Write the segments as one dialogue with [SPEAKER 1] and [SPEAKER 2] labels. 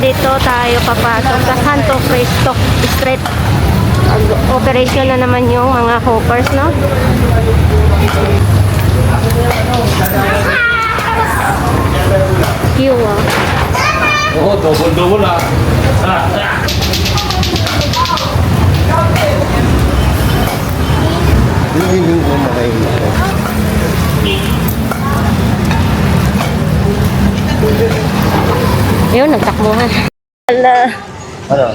[SPEAKER 1] dito tayo papasok sa Santo Cristo Street. Operation na naman yung mga hoppers, no? Queue, ah.
[SPEAKER 2] Oh, double-double ah.
[SPEAKER 3] Hindi ko makain.
[SPEAKER 1] Yun, nagtakmuhan. Ala.
[SPEAKER 3] Ano?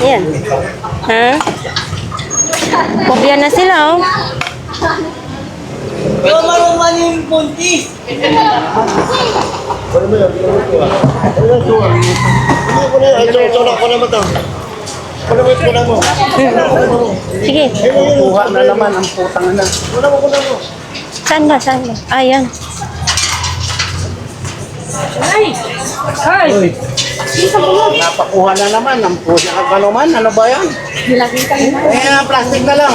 [SPEAKER 1] Yan. Ha? Kopya na sila, oh.
[SPEAKER 4] Pero maruman yung puntis.
[SPEAKER 3] Ano mo yan? Ano yan? Ano ko na yan? Ano ko na ba ito? Ano mo ito mo?
[SPEAKER 1] Sige.
[SPEAKER 3] Kuha na naman ang putang na. Ano mo kuna mo?
[SPEAKER 1] Saan ba? Saan ba? Ayan.
[SPEAKER 3] Napakuha na naman ang putang kanuman. Ano ba yan? Eh, plastic na lang.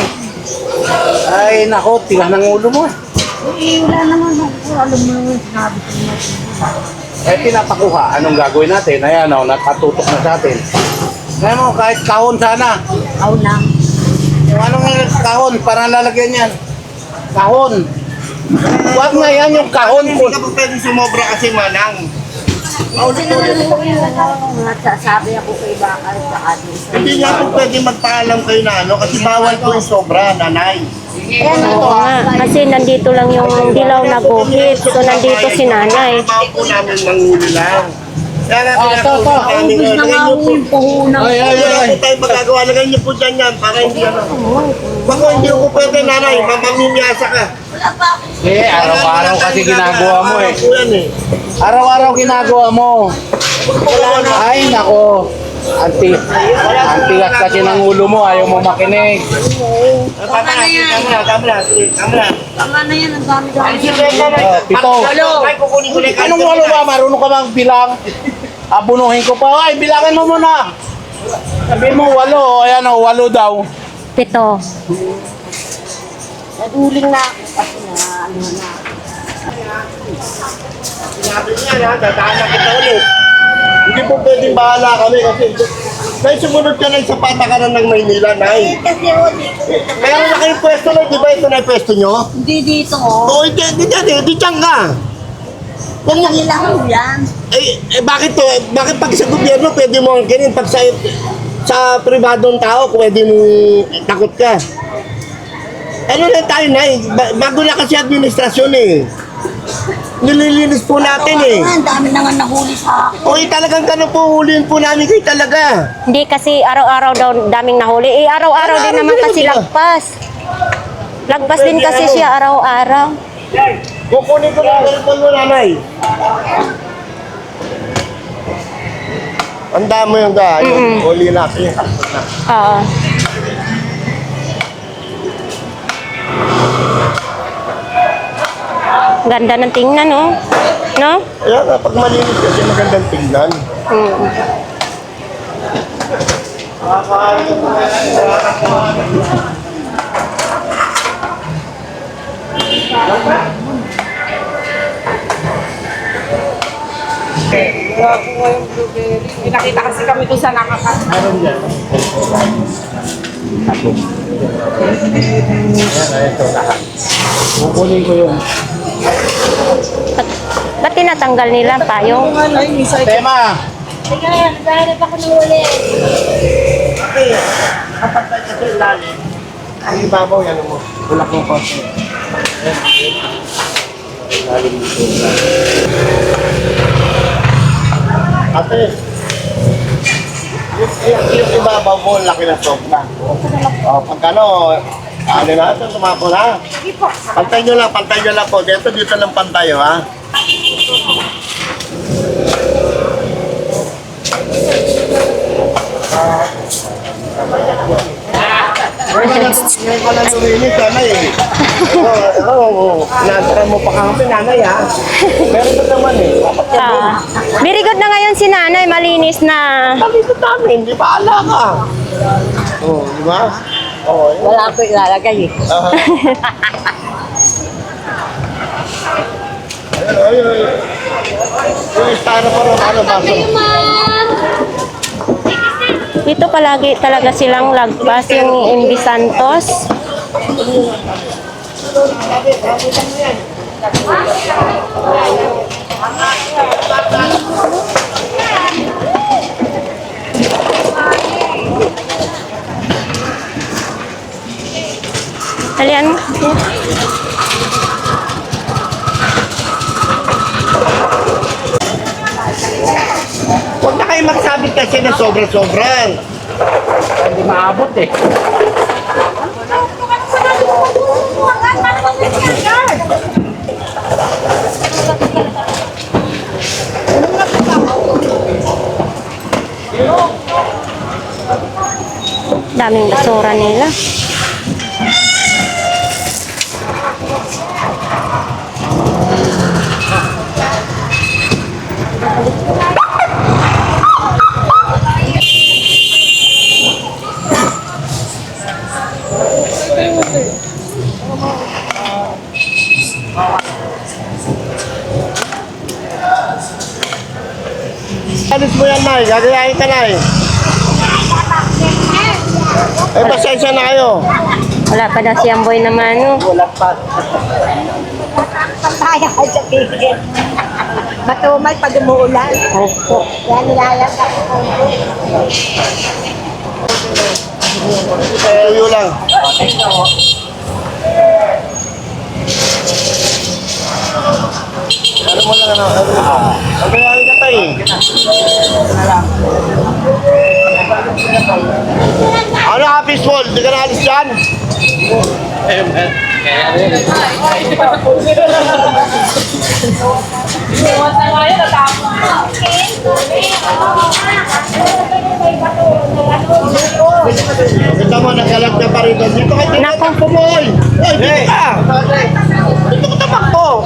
[SPEAKER 3] Ay, nako, tigas ng ulo mo.
[SPEAKER 4] Wala naman ako. Alam mo naman sinabi ko na.
[SPEAKER 3] Eh, pinapakuha. Anong gagawin natin? Ayan, oh, nakatutok na sa atin. Ngayon mo, kahit kahon sana.
[SPEAKER 4] Ako lang.
[SPEAKER 3] Yung anong kahon para lalagyan yan? Kahon. Huwag na yan yung kahon. Hindi ka pa pwede sumobra kasi manang.
[SPEAKER 4] Kasi naman po yung nagsasabi ako kay Bakal sa atin.
[SPEAKER 3] Hindi nga po pwede magpaalam kayo na ano kasi bawal po yung sobra, nanay.
[SPEAKER 1] Oo nga. Kasi nandito lang yung dilaw na guhit. So, nandito si nanay.
[SPEAKER 3] Bawa po namin manghuli lang. Kaya nga
[SPEAKER 4] Ito,
[SPEAKER 3] namin
[SPEAKER 4] ubus na nga ako yung puhunan.
[SPEAKER 3] Wala po tayo magagawa. Lagay niyo po dyan yan para hindi ano. Bako hindi ko pwede, nanay. Mamamimiyasa ka.
[SPEAKER 2] Eh, araw-araw kasi ginagawa mo eh.
[SPEAKER 3] Po yan eh.
[SPEAKER 2] Araw-araw ginagawa mo. Ay, nako. Antigas kasi ng ulo mo, ayaw mo makinig.
[SPEAKER 3] Tama na, tama na.
[SPEAKER 4] Tama na yan, ang dami-dami.
[SPEAKER 2] Pito.
[SPEAKER 3] Ay, kukunin ko na yung
[SPEAKER 2] Anong walo ba? Marunong ka bang bilang? Abunuhin ko pa. Ay, bilangin mo muna. Sabihin mo, walo. Ayan o, walo daw.
[SPEAKER 1] Pito.
[SPEAKER 4] Naduling na ako kasi na ano na.
[SPEAKER 3] Sinabi niya na, dadaan na kita ulit. Hindi po pwedeng bahala kami kasi dahil sumunod ka lang sa patakaran ng Maynila, Nay.
[SPEAKER 4] Kasi ako dito.
[SPEAKER 3] Meron na kayong pwesto na, di ba ito na yung pwesto nyo?
[SPEAKER 4] Hindi dito oh.
[SPEAKER 3] Oo, hindi dyan, di dyan ka. Huwag mo,
[SPEAKER 4] Kailangan yan.
[SPEAKER 3] bakit to? Bakit pag sa gobyerno pwede mo ang ganyan? Pag sa pribadong tao, pwede mo takot ka. Ano na tayo, Nay? Bago na kasi administrasyon eh. Nililinis po natin eh.
[SPEAKER 4] Ang dami na nga nahuli sa akin.
[SPEAKER 3] Oy, talagang ganun po, huliin po namin kayo talaga.
[SPEAKER 1] Hindi kasi araw-araw daw daming nahuli. Eh, araw-araw din naman kasi lagpas. Lagpas din kasi siya araw-araw.
[SPEAKER 3] Kukunin ko lang ang mo, nanay. Anda mo yung yung huli natin.
[SPEAKER 1] Oo. Ganda ng tingnan, no? No?
[SPEAKER 3] Kaya nga, pag malinis kasi magandang tingnan.
[SPEAKER 5] Wala po ngayong blueberry. Pinakita kasi kami doon sa nakakasama.
[SPEAKER 3] Meron yan. Ito lahat. Kukunin ko yung
[SPEAKER 1] Ba't tinatanggal nila payong?
[SPEAKER 2] Tema.
[SPEAKER 4] Teka, naghahanap ako ng uli.
[SPEAKER 3] kapag tayo kasi ilalim. Ang ibabaw yan mo. Tulak mo ko. Ilalim dito. Ate, yung ibabaw mo, laki na sobra. Pagkano, ano na ito, tumapo na. Pantay nyo lang po. Dito lang pantay, ha? Ngayon ko lang luminis, nanay eh. Inaantara mo pa kami, nanay ha. Meron ba naman eh.
[SPEAKER 1] Very good na ngayon si nanay, malinis na.
[SPEAKER 3] Dito namin, di ba ala ka? Oo, di ba? Oo.
[SPEAKER 4] Wala ko ilalagay eh.
[SPEAKER 3] Ayun, ayun, ayun. Yung styrofoam ng ano, baso.
[SPEAKER 1] Dito palagi talaga silang lagpas yung MB Santos. Dalian mo.
[SPEAKER 3] Huwag na kayo magsabit kasi na sobra-sobrang.
[SPEAKER 2] Hindi maabot eh.
[SPEAKER 1] Daming basura nila.
[SPEAKER 3] Alis mo yan, Nay. Gagayahin ka, Nay. Eh, pasensya na kayo.
[SPEAKER 1] Wala pa daw siyang boy naman, no?
[SPEAKER 3] Wala pa.
[SPEAKER 4] Pataya ka sa bigit. Matumay pag umuulan.
[SPEAKER 1] Opo.
[SPEAKER 4] Yan nilalang ka po.
[SPEAKER 3] Tuyo lang. Ano mo lang, ano? Gagayahin ka, Tay. Ano, Happy Wall? Hindi ka na alis dyan? Kita mo, nagkalag na pa rin doon. Dito ka, dito ka, pumoy! Oy, dito ka! Dito ka tamakbo!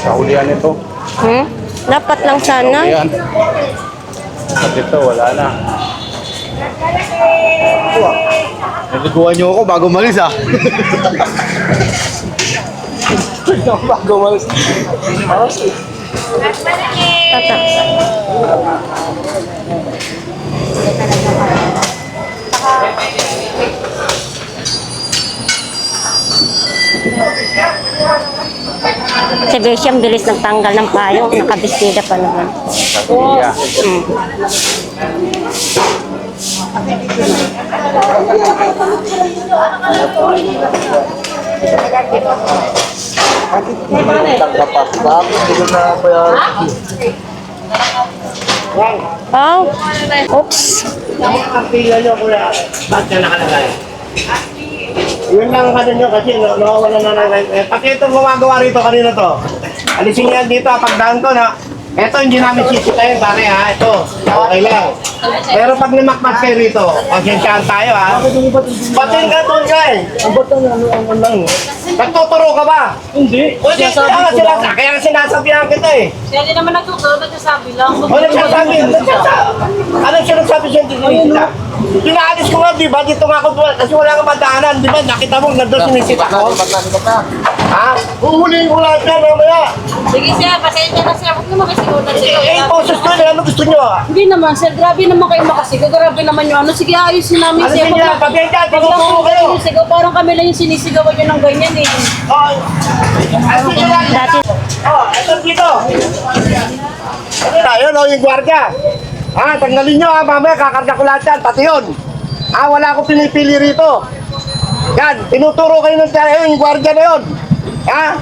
[SPEAKER 2] Sa hulihan ito.
[SPEAKER 1] Dapat lang sana.
[SPEAKER 2] Ayan. At ito, wala na.
[SPEAKER 3] Nagkukuha niyo ako bago malis, ah. Bago malis.
[SPEAKER 1] Tata. Si Besiam bilis nagtanggal ng payong. Nakabistida pa naman.
[SPEAKER 2] Iya.
[SPEAKER 1] Oh. Oops.
[SPEAKER 3] Ang pila niyo, kuya. Bakit na nakalagay? Yun lang ano nyo kasi nawawala na lang. Pati itong gumagawa rito kanina to. Alisin niyan dito, pagdaan ko na. Ito hindi namin sisitayin pare ha. Ito, okay lang. Pero pag nimakmas kayo rito, pasensyahan tayo ha. Pati ka doon ka eh. Ang lang. Nagtuturo ka ba? Hindi. O di kaya nga sinasabihan kita eh.
[SPEAKER 5] Siya din naman nagtuturo, nagsasabi lang.
[SPEAKER 3] O nagsasabi. Anong sinasabi siya hindi sinisita? Pinaalis ko nga, di ba? Dito nga ako, kasi wala kang madaanan, di ba? Nakita mo, nandun sinisita ko. Ha? Huhulihin ko lahat yan, mamaya.
[SPEAKER 5] Sige siya, pasensya na siya. Huwag naman kasi ulan siya.
[SPEAKER 3] Eh, boses ko ano gusto nyo ah?
[SPEAKER 5] Hindi naman, sir. Grabe naman kayo makasigaw. Grabe naman yung ano. Sige, ayusin namin
[SPEAKER 3] Ano
[SPEAKER 5] siya.
[SPEAKER 3] sige lang, pabenta, tinuturo kayo.
[SPEAKER 5] Yung sigaw, parang kami lang yung sinisigawan nyo ng ganyan eh.
[SPEAKER 3] Oh, ano sige lang,
[SPEAKER 1] Dati,
[SPEAKER 3] oh, ito dito. Ano na, yun oh, yung gwardiya. Ha, tanggalin nyo ha, mamaya kakarga ko lahat yan, pati yun. Ha, wala akong pinipili rito. Yan, tinuturo kayo ng tayo, yung gwardiya na yun. Ha?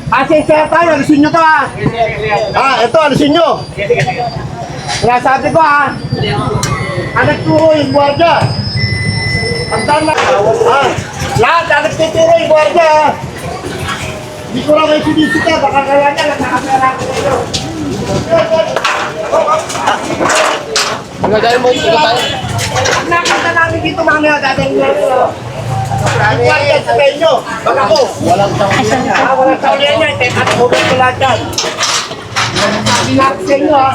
[SPEAKER 3] Pasensya tayo, alisin nyo to ha. Ha, ito, alisin nyo. Sinasabi ko ha. Nagturo yung gwardiya. Pagdaan na. Ha, lahat, nagtuturo yung gwardiya ha. Hindi ko lang kayo sinisita, baka kaya niya, nakakapera ko kayo. Nakita namin dito mamaya, dadaling namin. Yung kwarta sa penyo. Baka ko. Walang taulian niya. Walang taulian niya. At hubad ko lahat yan. Sabi natin sa inyo ha.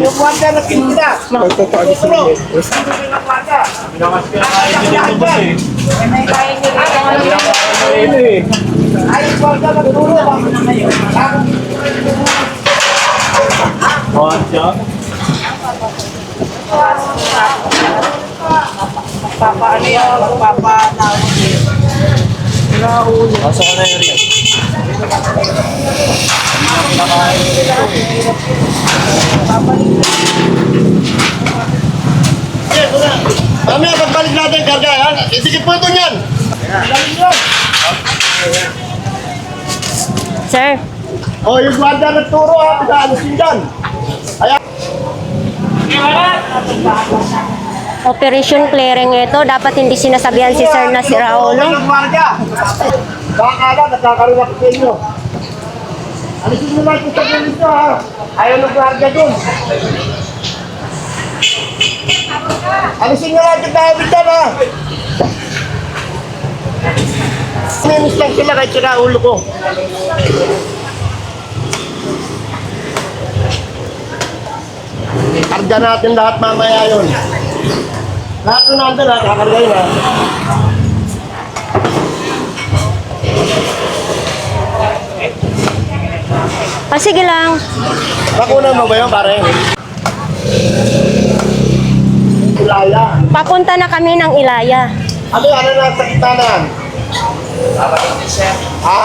[SPEAKER 3] Yung kwarta na pinita. Tuturo. Yung kwarta. Ay, kwarta na tuturo.
[SPEAKER 5] Papaano yun? Papanawag yun.
[SPEAKER 2] Pasok ka na yun.
[SPEAKER 3] Mamaya, pagbalik natin karga, ha? Isikip po ito niyan.
[SPEAKER 1] Sir,
[SPEAKER 3] O, yung guarda ng turo, ha? Pagkaalisin dyan. Ayan.
[SPEAKER 1] operation clearing ito. Dapat hindi sinasabihan si Sir na si Raulo.
[SPEAKER 3] Yung guarda. Baka na, nagkakaroon ako sa inyo. Alisin nyo lang ito sa ganito, ha? Ayaw ng guarda dun. Alisin nyo lang ito sa habitan, ha? Minis lang sila kahit sila ulo ko. Karga natin lahat mamaya yun. Lahat na nandun ha, kakarga yun ha.
[SPEAKER 1] Sige lang.
[SPEAKER 3] Bakunan mo ba yun pare? Ilaya.
[SPEAKER 1] Papunta na kami ng Ilaya.
[SPEAKER 3] Ano na sa kita na yan? Ha?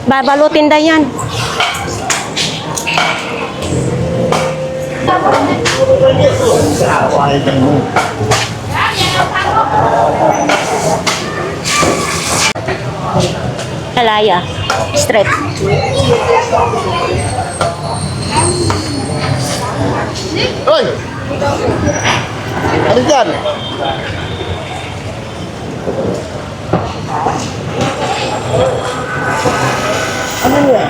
[SPEAKER 1] Babalutin na yan. Ilaya. Straight.
[SPEAKER 3] Hoy! Ano dyan? Ano niya?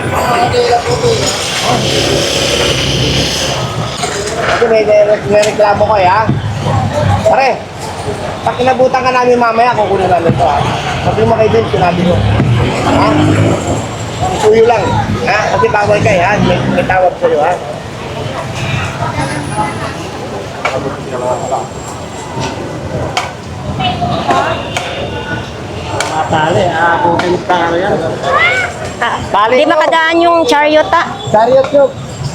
[SPEAKER 3] Ito may reklamo ko ha. Pare, pag kinabutan ka namin mamaya, kukunin namin ito ha. Sabi mo kay Vince, sinabi ko. Ha? Suyo lang. Ha? Kasi bawal kayo ha. May tawag sa'yo ha. Matali, kukunin ka ano yan.
[SPEAKER 1] Di makadaan yung chariot
[SPEAKER 3] Chariot yun.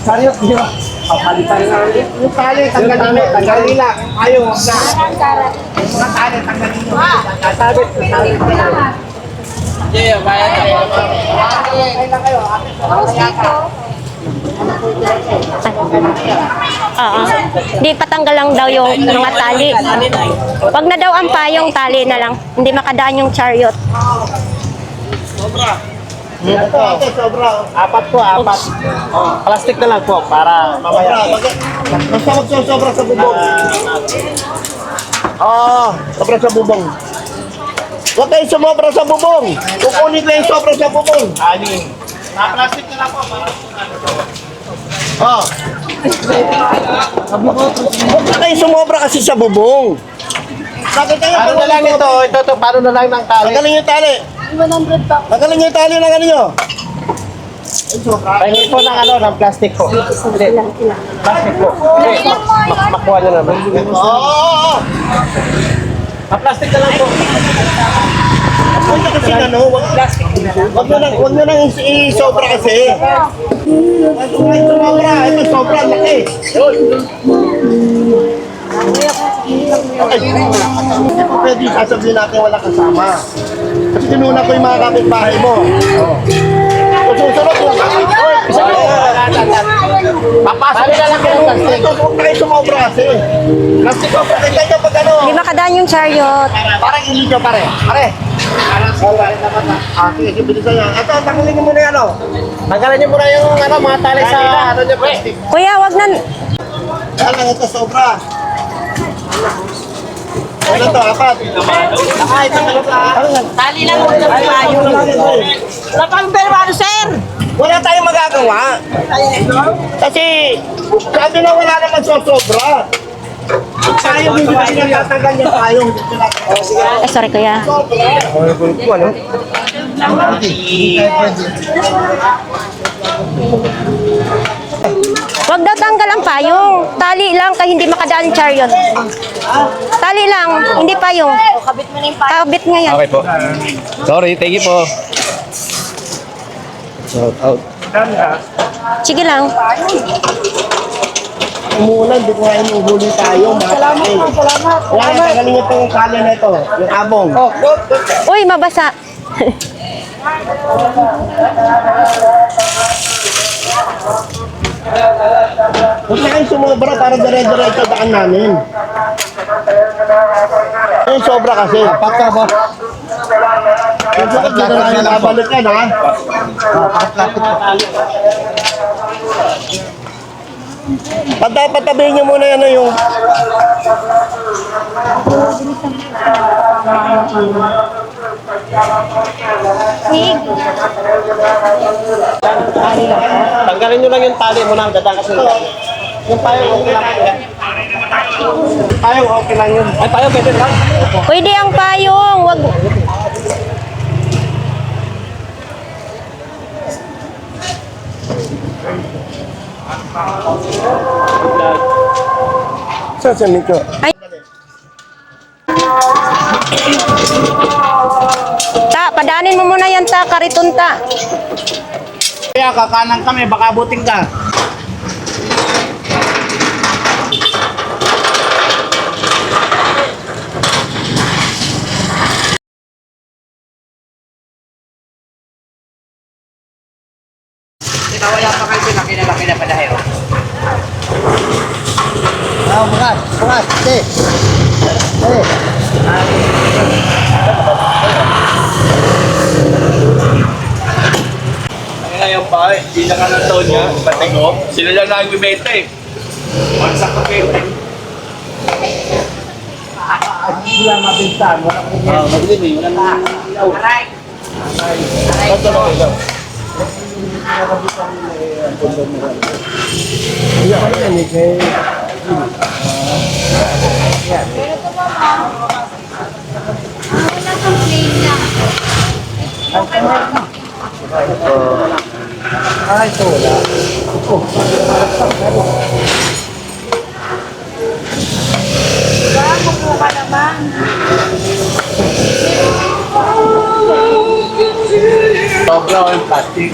[SPEAKER 3] Chariot yun. Papalitan na ulit. Yung tali, tanggalin mo. Tanggalin lang. Ayaw, huwag na. Mga tali, tanggalin mo. Sabit.
[SPEAKER 5] Yeah, bayan na.
[SPEAKER 3] Kailan kayo?
[SPEAKER 1] Oo. Di patanggal lang daw yung mga tali. Wag na daw ang payong, tali na lang. Hindi makadaan yung chariot.
[SPEAKER 3] Ito, sobra.
[SPEAKER 2] Apat po, apat. Plastic na lang po para mamaya.
[SPEAKER 3] Basta magsosobra sa bubong. Oo, sobra sa bubong. Huwag kayo sumobra sa bubong. Kukunin ko yung sobra sa bubong.
[SPEAKER 2] Anin. Plastic na lang po para
[SPEAKER 3] Oh. Huwag na kayo sumobra kasi sa bubong. Bakit kayo?
[SPEAKER 2] Paano na lang ito? Ito, paano na lang ng tali?
[SPEAKER 3] Tanggalin yung tali. 100 pa. Tanggalin yung tali ng ano nyo.
[SPEAKER 2] Pahingin po ng ano, ng plastic po. Hindi. Plastic po. Hindi. Makuha nyo naman.
[SPEAKER 3] Oo.
[SPEAKER 2] Plastic na lang po.
[SPEAKER 3] Huwag na kasi ano, huwag nyo nang isobra kasi. Huwag sobra. Ito sobra, laki. Okay. Hindi po pwede sasabihin natin wala kasama. Kasi tinuna ko yung mga kapitbahay mo. Kung susunod mo, papasok na lang kayo. Huwag na kayo sumobra kasi. Plastic ko, pakita nyo pag ano.
[SPEAKER 1] Di makadaan yung chariot.
[SPEAKER 3] Parang hindi nyo pare. Pare. Sige, bilisan yan. Ito, tanggalin nyo muna yan o.
[SPEAKER 2] Tanggalin nyo muna yung ano, mga tali sa ano nyo plastic.
[SPEAKER 1] Kuya, wag na.
[SPEAKER 3] Yan lang, ito sobra. Ano to, apat?
[SPEAKER 5] Tali lang mo sa payo. Wala pang permano, sir!
[SPEAKER 3] Wala tayong magagawa. Kasi sabi na wala naman sobra. Tayo hindi ba natatanggal niya tayo?
[SPEAKER 1] Ay, sorry kuya. Huwag daw tanggal ang payong. Tali lang kaya hindi makadaan chariot. Tali lang, hindi payong.
[SPEAKER 4] Kabit mo na yung payong.
[SPEAKER 1] Kabit nga yan.
[SPEAKER 2] Okay po. Sorry, thank you po. Shout out.
[SPEAKER 1] Sige lang.
[SPEAKER 3] Umuulan, di ko nga inuhuli tayo. Salamat. Wala na, tanggalin niyo itong kali na ito. Yung abong.
[SPEAKER 1] Uy, mabasa.
[SPEAKER 3] Huwag na kayong sumobra para dire-diretso daan namin. Yung sobra kasi. Pagka ba? Yung bakit dito namin nakabalik yan, ha? Patabihin niyo muna yan yung...
[SPEAKER 2] Tanggalin nyo lang yung tali mo na dadaan kasi yung payong okay lang. Payong okay lang yun. Ay, payong pwede lang.
[SPEAKER 1] Pwede ang payong. Wag.
[SPEAKER 3] Sasanin ko.
[SPEAKER 1] Ay. Ta, padaanin mo muna yan ta, kariton ta.
[SPEAKER 3] Kaya kakanan kami, baka buting ka.
[SPEAKER 5] Tinawala pa kayo pinakilala na padayo.
[SPEAKER 3] Bukas, sige.
[SPEAKER 2] Ngayon pa, hindi na nga ng taon niya, bating ko. Sila lang nagbibenta eh. Magsak ko kayo.
[SPEAKER 3] Hindi lang mabintan, wala ko niya.
[SPEAKER 2] Madilim eh, wala na.
[SPEAKER 5] Aray!
[SPEAKER 2] Ito lang ilaw.
[SPEAKER 3] Yan eh. Ay, ito wala.
[SPEAKER 2] Sobra o yung plastic.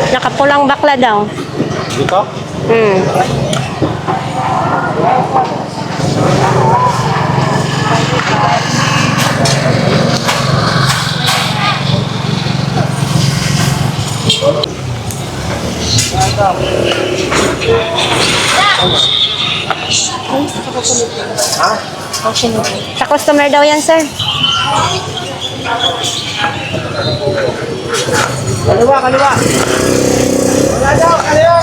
[SPEAKER 1] Nakapulang bakla daw.
[SPEAKER 2] Dito?
[SPEAKER 1] Hmm. Sa customer daw yan, sir.
[SPEAKER 3] Kaliwa. Wala daw, kaliwa.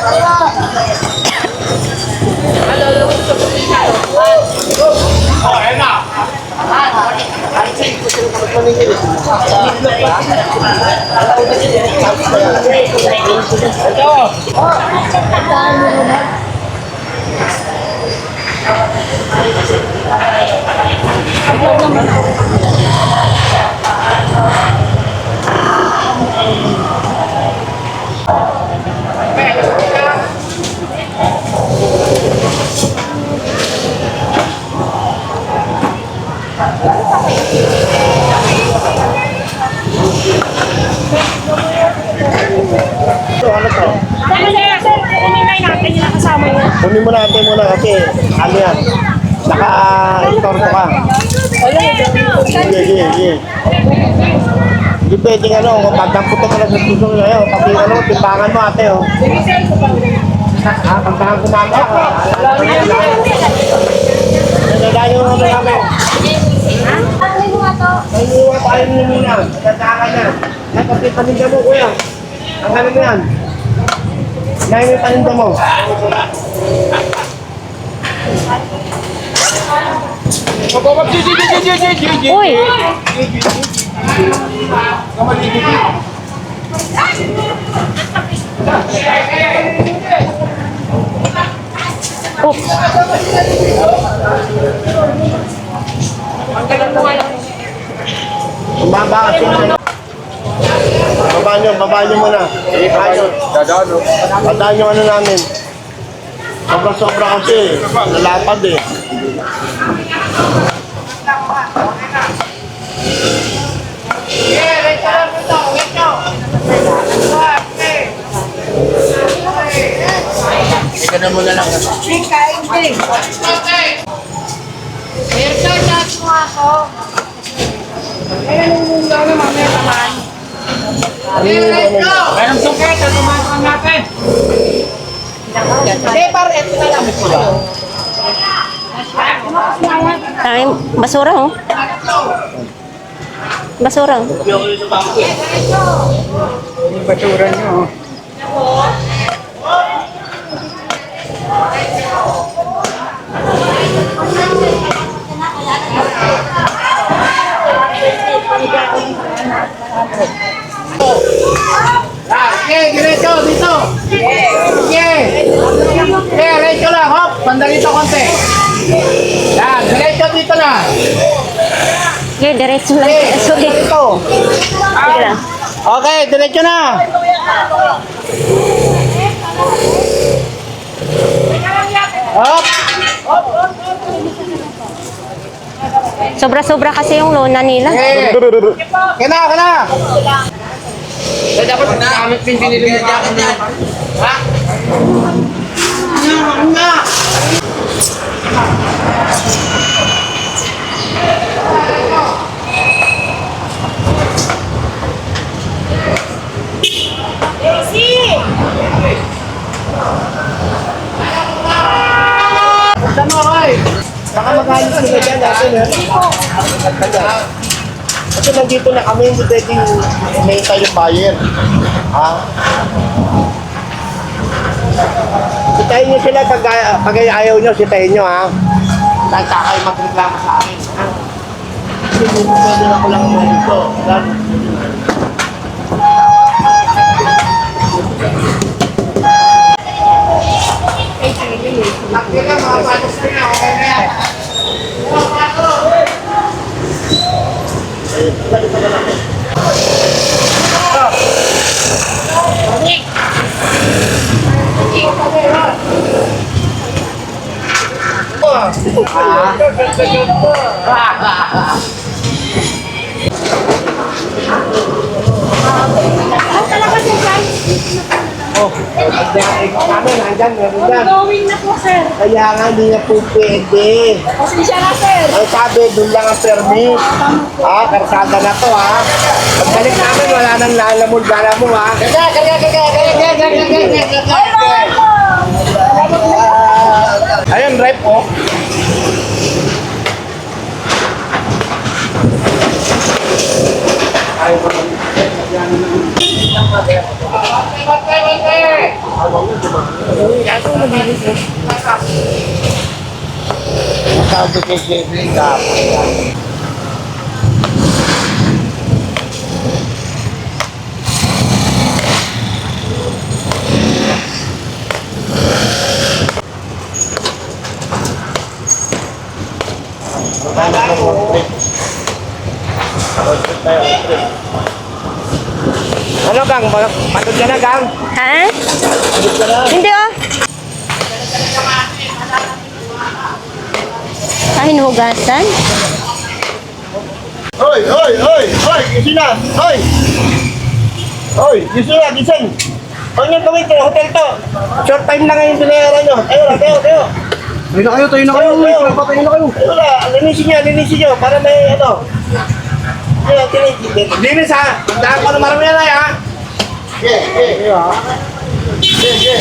[SPEAKER 3] Kunin mo natin muna kasi ano yan, naka-istorbo ka. Sige. Hindi pwedeng ano, magdampot ka lang sa suso ngayon. Pati ano, timbangan mo ate oh. Kantahan ko mama. Nadala yung mga namin. Paniwa tayo nyo muna. Kantahan na. Kapag paninda mo, kuya. Ang ano mo yan? Dahil may paninda mo.
[SPEAKER 1] Uy! Oops.
[SPEAKER 3] Baba kasi muna. Baba nyo muna. Dadaan yung ano namin. Sobra kasi. Lalapad eh. Ika na muna lang.
[SPEAKER 2] Anong suket? Ano mga natin?
[SPEAKER 1] Ay, basura oh. Basura.
[SPEAKER 2] Basura nyo. Diretso, dito. Diretso lang, hop. Banda dito konti. Yan, diretso dito na.
[SPEAKER 1] Okay, diretso lang. Sorry.
[SPEAKER 2] Dito.
[SPEAKER 1] Sige lang.
[SPEAKER 2] Okay, diretso na. Hop.
[SPEAKER 1] Sobra-sobra kasi yung lona nila.
[SPEAKER 2] Kana. Dapat namin pinili mo ka. Ha? Na. Sama hoy.
[SPEAKER 3] Baka magalit sila dyan natin eh. Kasi nandito na kami, hindi pwedeng may tayong buyer. Ha? Sitayin nyo sila pag ayaw nyo, sitayin nyo ha. Dahil kayo magreklamo sa akin. Ha? Kasi pwede na ko lang naman dito.
[SPEAKER 2] Lakya ka, mga patos na yan. Okay na yan.
[SPEAKER 3] Nandyan, meron dyan.
[SPEAKER 4] Going na po, sir.
[SPEAKER 3] Kaya nga, hindi na po pwede.
[SPEAKER 4] Pasensya na, sir.
[SPEAKER 3] Ay sabi, doon lang ang permit. Karsada na to ha. Pagbalik namin, wala nang lalamol-gala mo ha. Ayun, drive po. Sabi ko siyempre dapat. Ano gang? Pagod ka na gang?
[SPEAKER 1] Ha?
[SPEAKER 3] Pagod ka na?
[SPEAKER 1] Hindi oh. Ay, nugasan.
[SPEAKER 3] Hoy! Gising na! Hoy! Gising na! Huwag nyo gawin to, hotel to. Short time lang ngayon pinayara nyo. Tayo. Tayo na kayo. Linisin nyo. Para may ano. Linis ha. Tandaan ko na marami na ha. Sige.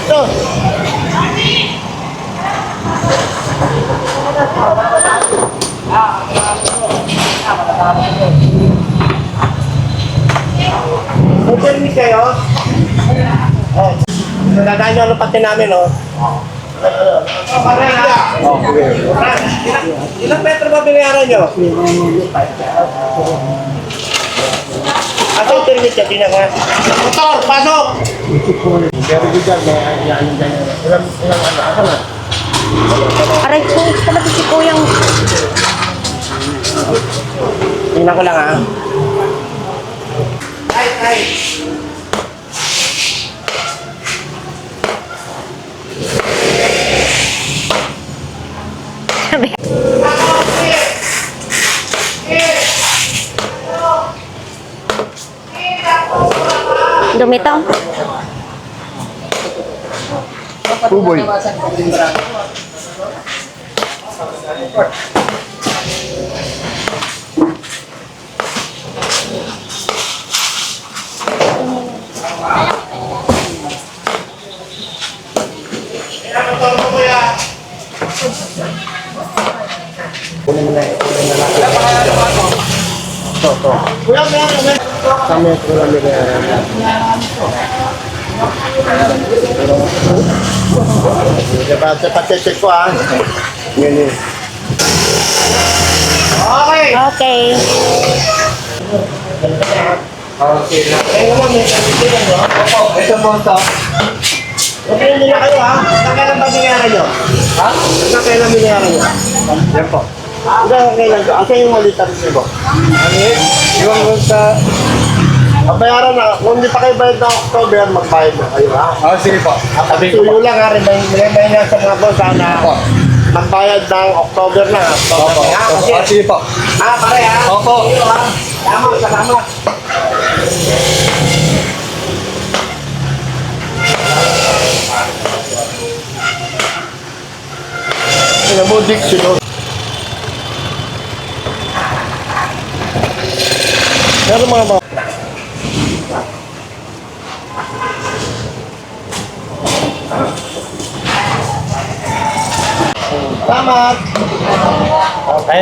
[SPEAKER 3] Ito. May permit kayo? Oh. Nadaan nyo ang pati namin, oh. Ilang metro ba binayaran nyo? Asa yung permit niya? Tingnan ko. Motor, pasok! Very good yan. Ilang asa na?
[SPEAKER 1] Aray ko, talaga si Kuyang.
[SPEAKER 3] Tingnan ko lang, ha? Ay.
[SPEAKER 1] Dumitaw.
[SPEAKER 3] Puboy. Kuya, meron. Sa metro lang binayaran. Pacheck ko, ha? Yan. Okay.
[SPEAKER 1] Okay.
[SPEAKER 3] Ito mo ito. Okay, hindi na kayo, ha? Kailan ba binayaran nyo? Ha? Kailan binayaran nyo? Yan po. Kailan ko? Asa yung malitan nyo? Ano yun? Iwan ko sa... Bayaran na. Kung hindi pa kayo bayad ng October, magbayad na kayo, ha?
[SPEAKER 2] Ah, sige po.
[SPEAKER 3] Tuyo lang, ha? Remind nga sa mga boss, ha? Na magbayad ng October na.
[SPEAKER 2] Opo. Sige po.
[SPEAKER 3] Pare, ha?
[SPEAKER 2] Opo.
[SPEAKER 3] Salamat. Pinabudik sino. Meron mga ba? Tamat! Okay.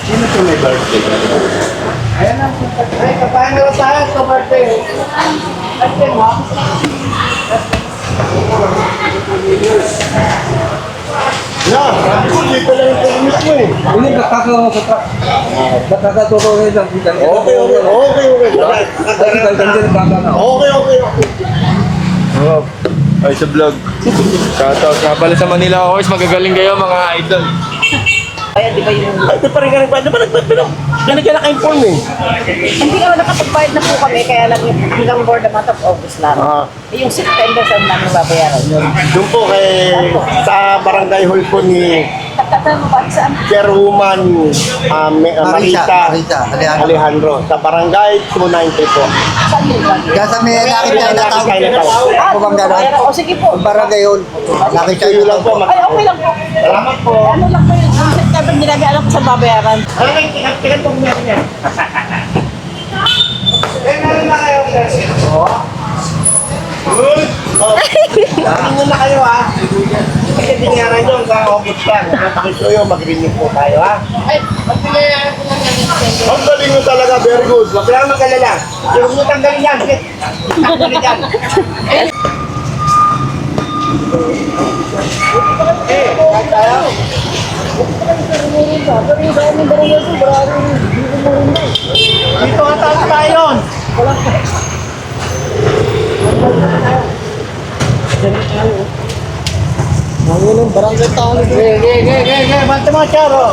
[SPEAKER 3] Sino ito may birthday? Ayan na. Ay, kapain na tayo sa birthday. Birthday mo? Dito lang yung permit mo eh.
[SPEAKER 2] Ini nakakatutuloy lang kita.
[SPEAKER 3] Okay.
[SPEAKER 6] Ay, sa vlog. Shoutout nga pala sa Manila Horse. Magagaling kayo mga idol.
[SPEAKER 3] Ay, di pa rin ganun ba? Di ba ganun ka naka-inform eh?
[SPEAKER 4] Hindi naman nakapagbayad na po kami, kaya lang yung hanggang board the month of August lang. Yung September sa namin babayaran yun.
[SPEAKER 3] Doon po sa barangay hall po ni
[SPEAKER 4] Tatanong ba saan?
[SPEAKER 3] Chairwoman Marita Alejandro. Sa barangay 290 po.
[SPEAKER 4] Saan yun ba?
[SPEAKER 7] Kasi may nakit kayo na tao.
[SPEAKER 4] Ah,
[SPEAKER 7] Ano bang gano'n?
[SPEAKER 4] babayaran. O sige po.
[SPEAKER 7] Barangay yun. Nakit kayo
[SPEAKER 3] Kayo lang po.
[SPEAKER 4] Ay, okay lang po.
[SPEAKER 3] Salamat po.
[SPEAKER 4] Ano lang po yun? Yung September ginagawa ko sa babayaran.
[SPEAKER 3] Ano nga, tigan po meron yan. Meron na kayo, sir. Good. Ano na kayo, ha? Kasi binayaran nyo hanggang August lang. Pakisuyo, mag-renew po tayo, ha? Ang galing nyo talaga, very good. Huwag lang mag-alala. Huwag nyo tanggalin yan. Tanggalin yan. Dito nga tayo.
[SPEAKER 7] Barangay tao.
[SPEAKER 3] Bante mo, Charo.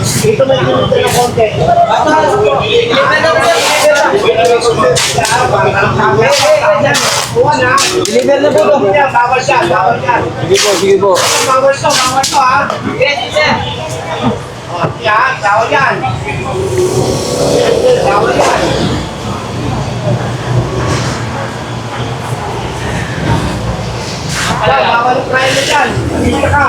[SPEAKER 3] Ito may ginito na konti. Deliver na po ito. Bawal siya, bawal siya.
[SPEAKER 2] Sige po.
[SPEAKER 3] Bawal to ha. Yes, sir. O, yan, bawal yan. Bawal yan. Bawal ang primer dyan. Dito ka.